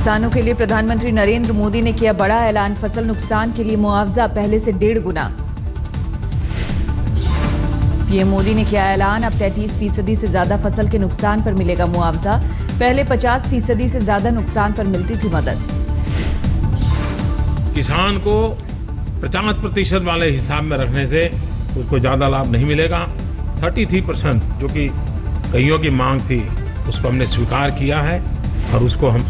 किसानों के लिए प्रधानमंत्री नरेंद्र मोदी ने किया बड़ा ऐलान। फसल नुकसान के लिए मुआवजा पहले से 1.5 गुना। पीएम मोदी ने किया ऐलान। अब 33% से ज्यादा फसल के नुकसान पर मिलेगा मुआवजा। पहले 50% से ज्यादा नुकसान पर मिलती थी मदद। किसान को 50% वाले हिसाब में रखने से उसको ज्यादा लाभ नहीं मिलेगा। 33% जो कि कईयों की मांग थी उसको हमने स्वीकार किया है और उसको हम।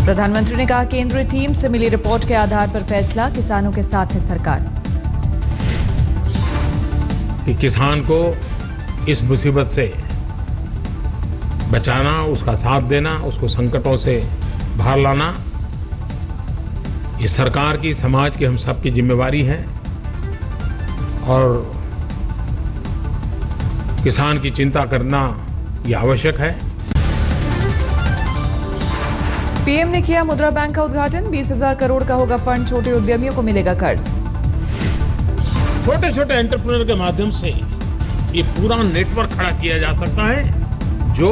प्रधानमंत्री ने कहा केंद्रीय टीम से मिली रिपोर्ट के आधार पर फैसला। किसानों के साथ है सरकार। कि किसान को इस मुसीबत से बचाना, उसका साथ देना, उसको संकटों से बाहर लाना, ये सरकार की, समाज की, हम सबकी जिम्मेवारी है। और किसान की चिंता करना ये आवश्यक है। पीएम ने किया मुद्रा बैंक का उद्घाटन। 20,000 करोड़ का होगा फंड। छोटे उद्यमियों को मिलेगा कर्ज। छोटे छोटे एंटरप्रेन्योर के माध्यम से ये पूरा नेटवर्क खड़ा किया जा सकता है जो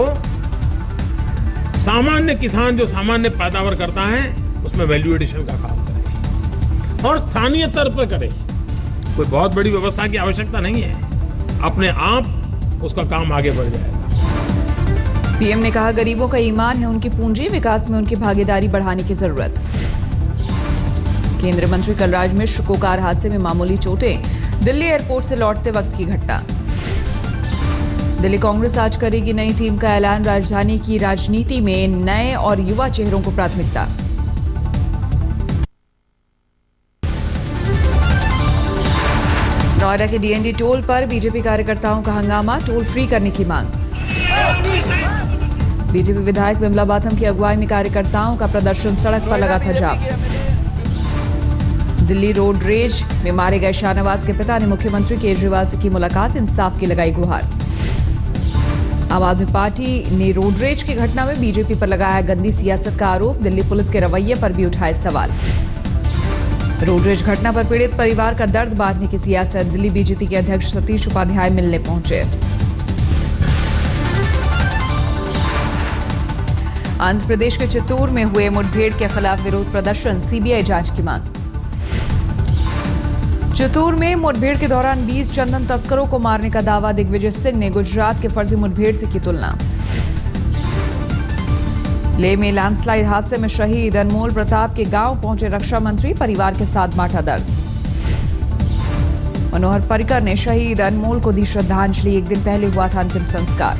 सामान्य किसान, जो सामान्य पैदावार करता है, उसमें वैल्यू एडिशन का काम करे और स्थानीय स्तर पर करे। कोई बहुत बड़ी व्यवस्था की आवश्यकता नहीं है, अपने आप उसका काम आगे बढ़ जाएगा। पीएम ने कहा गरीबों का ईमान है उनकी पूंजी। विकास में उनकी भागीदारी बढ़ाने की जरूरत। केंद्रीय मंत्री कलराज मिश्र को कार हादसे में मामूली चोटें। दिल्ली एयरपोर्ट से लौटते वक्त की घटना। दिल्ली कांग्रेस आज करेगी नई टीम का ऐलान। राजधानी की राजनीति में नए और युवा चेहरों को प्राथमिकता। नोएडा के डीएनडी टोल पर बीजेपी कार्यकर्ताओं का हंगामा। टोल फ्री करने की मांग। बीजेपी विधायक विमला बाथम की अगुवाई में कार्यकर्ताओं का प्रदर्शन। सड़क पर लगा था जाम। दिल्ली रोड रेज में मारे गए शाहनवाज के पिता ने मुख्यमंत्री केजरीवाल से की मुलाकात। इंसाफ की लगाई गुहार। आम आदमी पार्टी ने रोड रेज की घटना में बीजेपी पर लगाया गंदी सियासत का आरोप। दिल्ली पुलिस के रवैये पर भी उठाए सवाल। रोड रेज घटना पर पीड़ित परिवार का दर्द बांटने की सियासत। दिल्ली बीजेपी के अध्यक्ष सतीश उपाध्याय मिलने पहुंचे। आंध्र प्रदेश के चित्तूर में हुए मुठभेड़ के खिलाफ विरोध प्रदर्शन। सीबीआई जांच की मांग। चित्तूर में मुठभेड़ के दौरान 20 चंदन तस्करों को मारने का दावा। दिग्विजय सिंह ने गुजरात के फर्जी मुठभेड़ से की तुलना। लेह में लैंडस्लाइड हादसे में शहीद अनमोल प्रताप के गांव पहुंचे रक्षा मंत्री। परिवार के साथ बांटा दर्द। मनोहर पर्रिकर ने शहीद अनमोल को दी श्रद्धांजलि। एक दिन पहले हुआ था अंतिम संस्कार।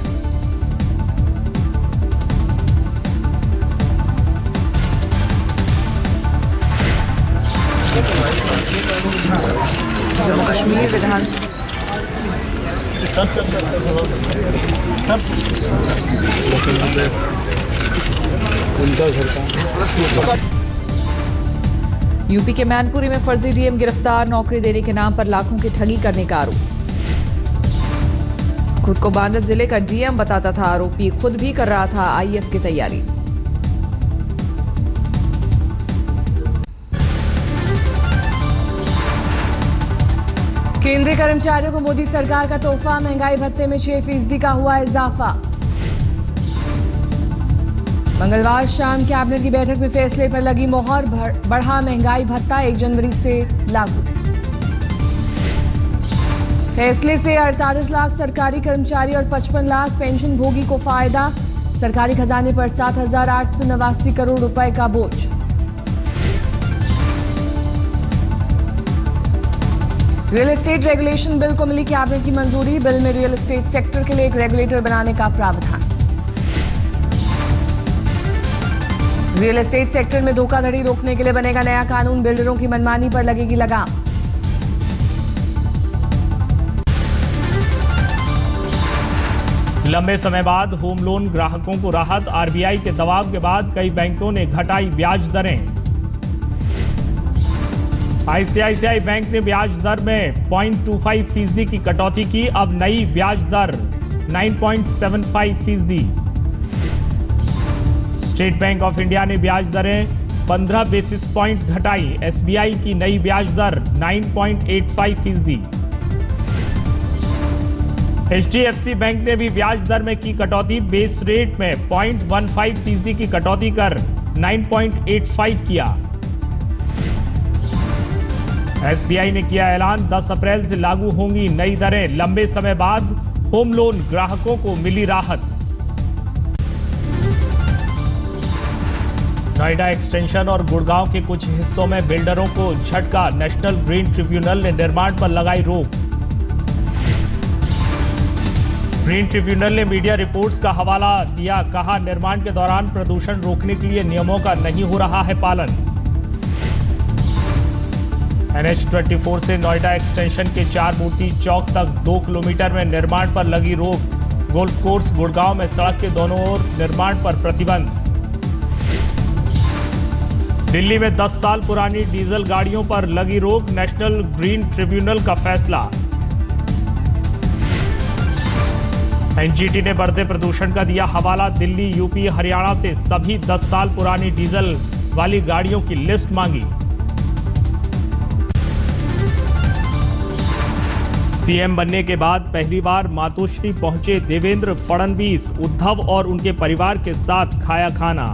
जम्मू कश्मीर विधान यूपी के मैनपुरी में फर्जी डीएम गिरफ्तार। नौकरी देने के नाम पर लाखों की ठगी करने का आरोप। खुद को बांदा जिले का डीएम बताता था आरोपी। खुद भी कर रहा था आईएएस की तैयारी। केंद्रीय कर्मचारियों को मोदी सरकार का तोहफा। महंगाई भत्ते में 6% का हुआ इजाफा। मंगलवार शाम कैबिनेट की बैठक में फैसले पर लगी मोहर। बढ़ा महंगाई भत्ता 1 जनवरी से लागू। फैसले से 48 लाख सरकारी कर्मचारी और 55 लाख पेंशन भोगी को फायदा। सरकारी खजाने पर 7,889 करोड़ रुपए का बोझ। रियल एस्टेट रेगुलेशन बिल को मिली कैबिनेट की मंजूरी। बिल में रियल एस्टेट सेक्टर के लिए एक रेगुलेटर बनाने का प्रावधान। रियल एस्टेट सेक्टर में धोखाधड़ी रोकने के लिए बनेगा नया कानून। बिल्डरों की मनमानी पर लगेगी लगाम। लंबे समय बाद होम लोन ग्राहकों को राहत। आरबीआई के दबाव के बाद कई बैंकों ने घटाई ब्याज दरें। आईसीआईसीआई बैंक ने ब्याज दर में 0.25% की कटौती की। अब नई ब्याज दर 9.75%। स्टेट बैंक ऑफ इंडिया ने ब्याज दरें 15 बेसिस पॉइंट घटाई। एसबीआई की नई ब्याज दर 9.85%। एचडीएफसी बैंक ने भी ब्याज दर में की कटौती। बेस रेट में 0.15% की कटौती कर 9.85 किया। एसबीआई ने किया ऐलान, 10 अप्रैल से लागू होंगी नई दरें। लंबे समय बाद होम लोन ग्राहकों को मिली राहत। नोएडा एक्सटेंशन और गुड़गांव के कुछ हिस्सों में बिल्डरों को झटका। नेशनल ग्रीन ट्रिब्यूनल ने निर्माण पर लगाई रोक। ग्रीन ट्रिब्यूनल ने मीडिया रिपोर्ट्स का हवाला दिया, कहा निर्माण के दौरान प्रदूषण रोकने के लिए नियमों का नहीं हो रहा है पालन। NH-24 से नोएडा एक्सटेंशन के 4 मूर्ति चौक तक 2 किलोमीटर में निर्माण पर लगी रोक। गोल्फ कोर्स गुड़गांव में सड़क के दोनों ओर निर्माण पर प्रतिबंध। दिल्ली में 10 साल पुरानी डीजल गाड़ियों पर लगी रोक। नेशनल ग्रीन ट्रिब्यूनल का फैसला। एनजीटी ने बढ़ते प्रदूषण का दिया हवाला। दिल्ली, यूपी, हरियाणा से सभी 10 साल पुरानी डीजल वाली गाड़ियों की लिस्ट मांगी। सीएम बनने के बाद पहली बार मातोश्री पहुंचे देवेंद्र फडणवीस। उद्धव और उनके परिवार के साथ खाया खाना।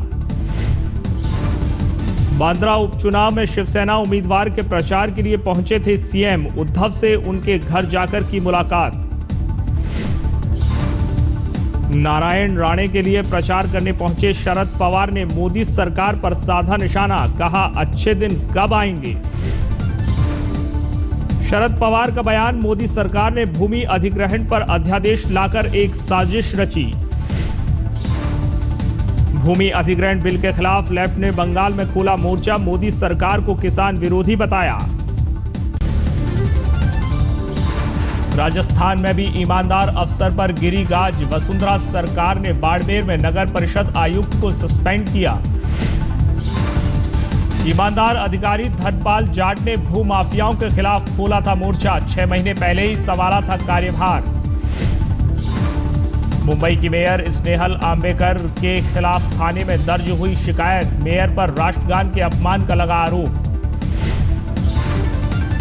बांद्रा उपचुनाव में शिवसेना उम्मीदवार के प्रचार के लिए पहुंचे थे सीएम। उद्धव से उनके घर जाकर की मुलाकात। नारायण राणे के लिए प्रचार करने पहुंचे शरद पवार ने मोदी सरकार पर साधा निशाना, कहा अच्छे दिन कब आएंगे। शरद पवार का बयान, मोदी सरकार ने भूमि अधिग्रहण पर अध्यादेश लाकर एक साजिश रची। भूमि अधिग्रहण बिल के खिलाफ लेफ्ट ने बंगाल में खोला मोर्चा। मोदी सरकार को किसान विरोधी बताया। राजस्थान में भी ईमानदार अफसर पर गिरी गाज। वसुंधरा सरकार ने बाड़मेर में नगर परिषद आयुक्त को सस्पेंड किया। ईमानदार अधिकारी धनपाल जाट ने भूमाफियाओं के खिलाफ खोला था मोर्चा। 6 महीने पहले ही संभाला था कार्यभार। मुंबई की मेयर स्नेहल आंबेकर के खिलाफ थाने में दर्ज हुई शिकायत। मेयर पर राष्ट्रगान के अपमान का लगा आरोप।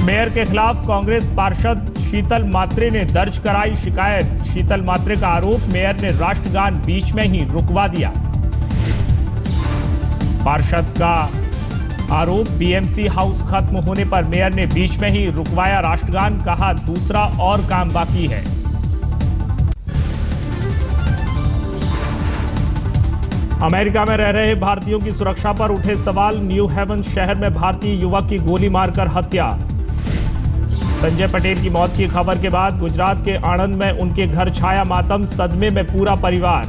मेयर के खिलाफ कांग्रेस पार्षद शीतल मात्रे ने दर्ज कराई शिकायत। शीतल मात्रे का आरोप, मेयर ने राष्ट्रगान बीच में ही रुकवा दिया। पार्षद का आरोप, बीएमसी हाउस खत्म होने पर मेयर ने बीच में ही रुकवाया राष्ट्रगान, कहा दूसरा और काम बाकी है। अमेरिका में रह रहे भारतीयों की सुरक्षा पर उठे सवाल। न्यू हेवन शहर में भारतीय युवक की गोली मारकर हत्या। संजय पटेल की मौत की खबर के बाद गुजरात के आणंद में उनके घर छाया मातम। सदमे में पूरा परिवार।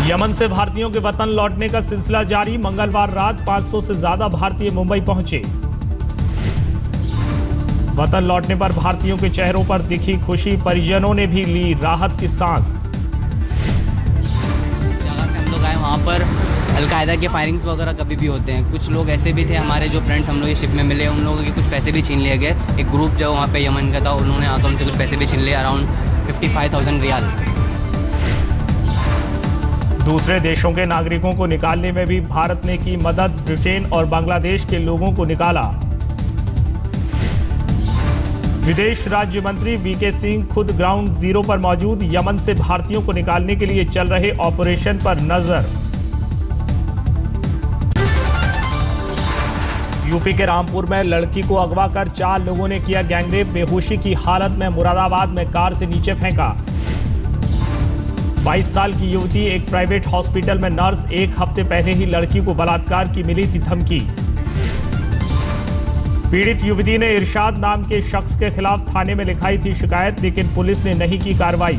यमन से भारतीयों के वतन लौटने का सिलसिला जारी। मंगलवार रात 500 से ज्यादा भारतीय मुंबई पहुंचे। वतन लौटने पर भारतीयों के चेहरों पर दिखी खुशी। परिजनों ने भी ली राहत की सांस। जगह से हम लोग आए, वहाँ पर अलकायदा के फायरिंग्स वगैरह कभी भी होते हैं। कुछ लोग ऐसे भी थे हमारे जो फ्रेंड्स हम लोग ये शिप में मिले, उन लोगों के कुछ पैसे भी छीन लिए गए। एक ग्रुप जो वहाँ पे यमन का था, उन्होंने आकर उनसे कुछ पैसे भी छीन लिए, अराउंड 55,000 रियाल। दूसरे देशों के नागरिकों को निकालने में भी भारत ने की मदद। ब्रिटेन और बांग्लादेश के लोगों को निकाला। विदेश राज्य मंत्री वीके सिंह खुद ग्राउंड जीरो पर मौजूद। यमन से भारतीयों को निकालने के लिए चल रहे ऑपरेशन पर नजर। यूपी के रामपुर में लड़की को अगवा कर 4 लोगों ने किया गैंगरेप। बेहोशी की हालत में मुरादाबाद में कार से नीचे फेंका। 22 साल की युवती एक प्राइवेट हॉस्पिटल में नर्स। 1 हफ्ते पहले ही लड़की को बलात्कार की मिली थी धमकी। पीड़ित युवती ने इरशाद नाम के शख्स के खिलाफ थाने में लिखाई थी शिकायत, लेकिन पुलिस ने नहीं की कार्रवाई।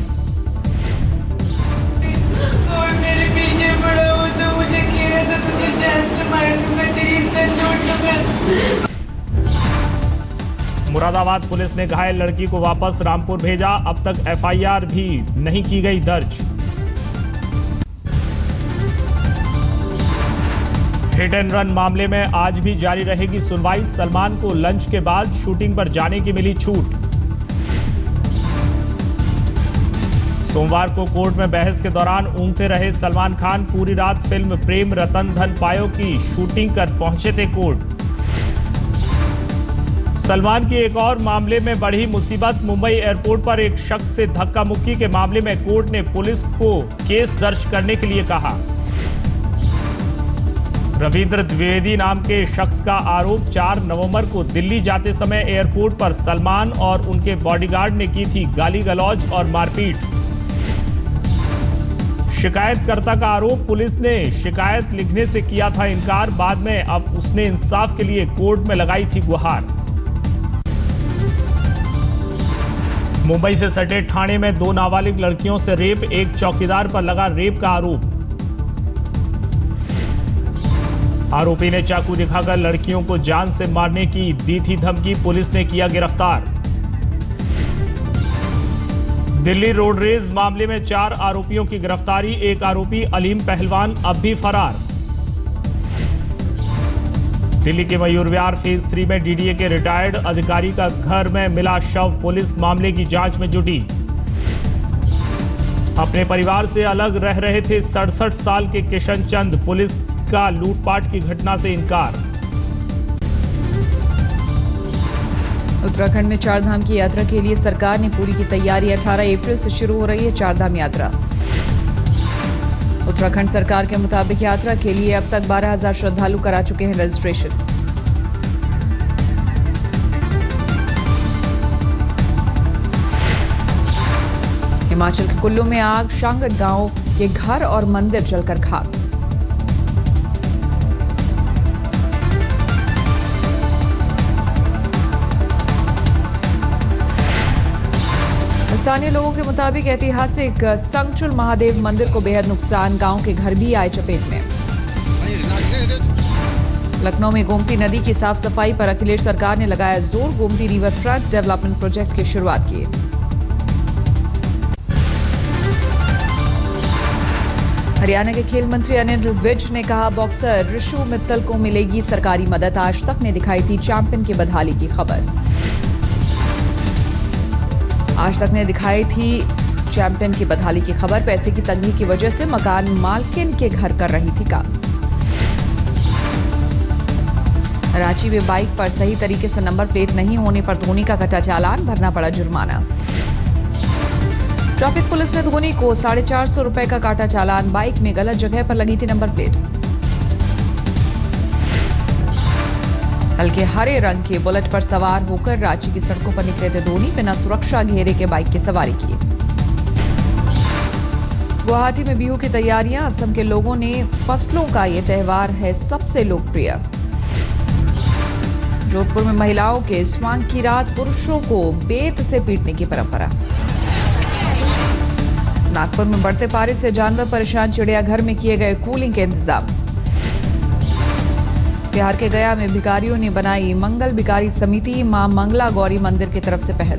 मेरे पीछे पड़ा हो तो मुझे घेरा था, तुझे जान से मार दूंगा, तेरी इज्जत लूट लूंगा। मुरादाबाद पुलिस ने घायल लड़की को वापस रामपुर भेजा। अब तक एफआईआर भी नहीं की गई दर्ज। हिट एंड रन मामले में आज भी जारी रहेगी सुनवाई। सलमान को लंच के बाद शूटिंग पर जाने की मिली छूट। सोमवार को कोर्ट में बहस के दौरान ऊँघते रहे सलमान खान। पूरी रात फिल्म प्रेम रतन धन पायो की शूटिंग कर पहुंचे थे कोर्ट। सलमान की एक और मामले में बढ़ी मुसीबत। मुंबई एयरपोर्ट पर एक शख्स से धक्का मुक्की के मामले में कोर्ट ने पुलिस को केस दर्ज करने के लिए कहा। रविंद्र द्विवेदी नाम के शख्स का आरोप 4 नवंबर को दिल्ली जाते समय एयरपोर्ट पर सलमान और उनके बॉडीगार्ड ने की थी गाली गलौज और मारपीट। शिकायतकर्ता का आरोप, पुलिस ने शिकायत लिखने से किया था इनकार, बाद में अब उसने इंसाफ के लिए कोर्ट में लगाई थी गुहार। मुंबई से सटे ठाणे में 2 नाबालिग लड़कियों से रेप, एक चौकीदार पर लगा रेप का आरोप। आरोपी ने चाकू दिखाकर लड़कियों को जान से मारने की दी थी धमकी, पुलिस ने किया गिरफ्तार। दिल्ली रोड रेज मामले में 4 आरोपियों की गिरफ्तारी, एक आरोपी अलीम पहलवान अब भी फरार। दिल्ली के मयूर विहार फेज 3 में डीडीए के रिटायर्ड अधिकारी का घर में मिला शव, पुलिस मामले की जांच में जुटी। अपने परिवार से अलग रह रहे थे 67 साल के किशन चंद, पुलिस का लूटपाट की घटना से इनकार। उत्तराखंड में 4 धाम की यात्रा के लिए सरकार ने पूरी की तैयारी, 18 अप्रैल से शुरू हो रही है 4 धाम यात्रा। उत्तराखंड सरकार के मुताबिक यात्रा के लिए अब तक 12,000 श्रद्धालु करा चुके हैं रजिस्ट्रेशन। हिमाचल के कुल्लू में आग, शांगट गांव के घर और मंदिर जलकर खाक। स्थानीय लोगों के मुताबिक ऐतिहासिक संगचुल महादेव मंदिर को बेहद नुकसान, गांव के घर भी आए चपेट में। लखनऊ में गोमती नदी की साफ सफाई पर अखिलेश सरकार ने लगाया जोर, Gomti river front development project की शुरुआत की। हरियाणा के खेल मंत्री अनिल विज ने कहा, बॉक्सर ऋषु मित्तल को मिलेगी सरकारी मदद, आज तक ने दिखाई थी चैंपियन की बदहाली की खबर। आज तक ने दिखाई थी चैंपियन की बदहाली की खबर, पैसे की तंगी की वजह से मकान मालकिन के घर कर रही थी काम। रांची में बाइक पर सही तरीके से नंबर प्लेट नहीं होने पर धोनी का कटा चालान, भरना पड़ा जुर्माना। ट्रैफिक पुलिस ने धोनी को 450 रुपए का काटा चालान, बाइक में गलत जगह पर लगी थी नंबर प्लेट। हल्के हरे रंग के बुलेट पर सवार होकर रांची की सड़कों पर निकले थे धोनी, बिना सुरक्षा घेरे के बाइक की सवारी की। गुवाहाटी में बिहू की तैयारियां, असम के लोगों ने फसलों का ये त्योहार है सबसे लोकप्रिय। जोधपुर में महिलाओं के स्वांग की रात, पुरुषों को बेत से पीटने की परंपरा। नागपुर में बढ़ते पारे से जानवर परेशान, चिड़ियाघर में किए गए कूलिंग के इंतजाम। बिहार के गया में भिखारियों ने बनाई मंगल भिखारी समिति, मां मंगला गौरी मंदिर की तरफ से पहल।